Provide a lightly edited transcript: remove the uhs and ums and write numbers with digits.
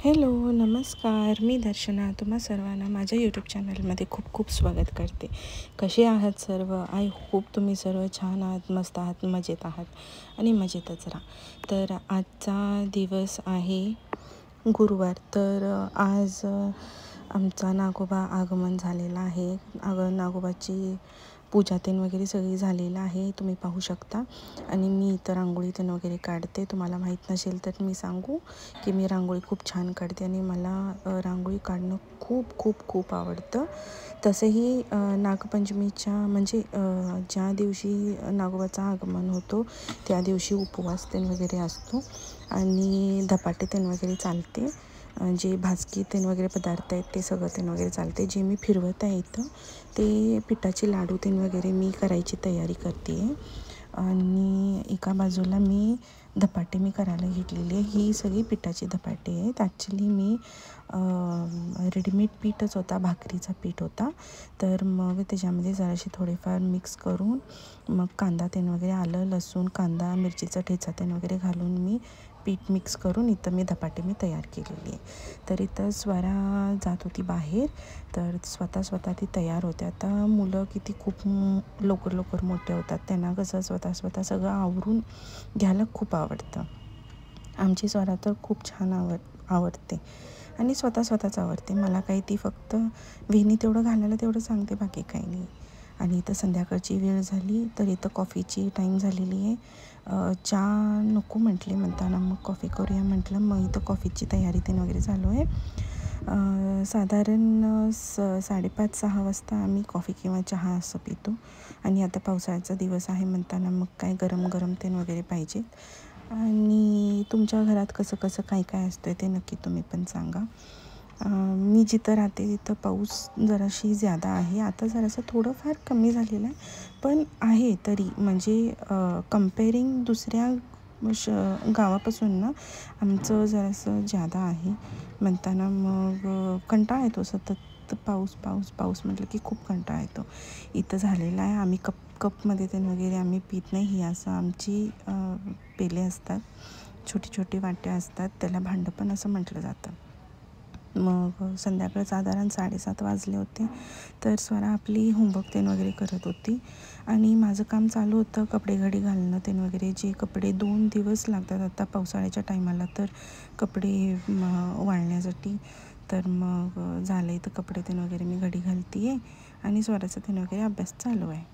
Hello, नमस्कार. मी दर्शना तुम्हा सर्वांना माझ्या यूट्यूब चॅनलमध्ये खूप खूप स्वागत करते. कसे आहात सर्व? आय होप तुम्ही सर्व छान आहात, मस्त आहात, मजेत आहात आणि मजेतच राहा. तर आजचा दिवस आहे गुरुवार. तर आज आमचा नागोबा आगमन झालेला आहे. नागोबाची पूजा तेन वगैरे सगळी झालेलं आहे, तुम्ही पाहू शकता. आणि मी इतर रांगोळी तेन वगैरे काढते. तुम्हाला माहीत नसेल तर मी सांगू की मी रांगोळी खूप छान काढते आणि मला रांगोळी काढणं खूप खूप खूप आवडतं. तसंही नागपंचमीच्या म्हणजे ज्या दिवशी नागोबाचं आगमन होतो त्या दिवशी उपवास तेन वगैरे असतो आणि धपाटे तेन वगैरे चालते. जे भाजकी तेन वगैरे पदार्थ आहेत ते सगळं तेन वगैरे चालते. जे मी फिरवत आहे इथं ते पिठाचे लाडू तेन वगैरे मी करायची तयारी करते आहे. आणि एका बाजूला मी धपाटे मी करायला घेतलेली आहे. ही सगळी पिठाची धपाटे आहेत. ॲक्च्युली मी रेडीमेड पीठच होता, भाकरीचा पीठ होता. तर मग त्याच्यामध्ये जराशी थोडेफार मिक्स करून मग कांदा तेन वगैरे, आलं लसूण कांदा मिरचीचा ठेचा तेन वगैरे घालून मी पीठ मिक्स करून इथं मी धपाटे मी तयार केलेली आहे. तर इथं स्वरा जात होती बाहेर, तर स्वतः ती तयार होते. आता मुलं किती खूप लवकर लवकर मोठे होतात, त्यांना कसं स्वतः सगळं आवरून घ्यायला खूप आवडतं. आमची स्वरा तर खूप छान आवडते आणि स्वतःच आवडते. मला काही ती फक्त वेणी तेवढं घालायला तेवढं सांगते, बाकी काही नाही. आणि इथं संध्याकाळची वेळ झाली तर इथं कॉफीची टाईम झालेली आहे. चहा नको म्हटले, म्हणताना मग कॉफी करूया म्हटलं. मग इथं कॉफीची तयारी तेन वगैरे चालू आहे. साधारण 5:30-6 वाजता आम्ही कॉफी किंवा चहा असं पितो. आणि आता पावसाळ्याचा दिवस आहे म्हणताना मग काय गरम गरम तेन वगैरे पाहिजे. आणि तुमच्या घरात कसं कसं काय काय असतं ते नक्की तुम्ही पण सांगा. मी जिथं राहते तिथं पाऊस जराशी ज्यादा आहे. आता जरासं थोडंफार कमी झालेलं आहे, पण आहे तरी म्हणजे कंपेअरिंग दुसऱ्या गावापासून ना आमचं जरासं ज्यादा आहे. म्हणताना मग कंटाळा येतो सतत पाऊस पाऊस पाऊस म्हटलं की खूप कंटाळा येतो. इथं झालेला आहे. आम्ही कपमध्ये तेन वगैरे आम्ही पित नाही. ही असं आमची पेले असतात, छोटी छोटी वाट्या असतात, त्याला भांडं पण असं म्हटलं जातं. मग संध्याकाळ साधारण 7:30 वाजले होते. तर स्वरा आपली होमवर्क तेन वगैरे करत होती आणि माझं काम चालू होतं कपडे घडी घालणं तेन वगैरे. जे कपडे 2 दिवस लागतात आता पावसाळ्याच्या टायमाला तर कपडे वाळण्यासाठी. तर मग झालं, तर कपडे तेन वगैरे मी घडी घालते आहे आणि स्वराचा तेन वगैरे अभ्यास चालू आहे.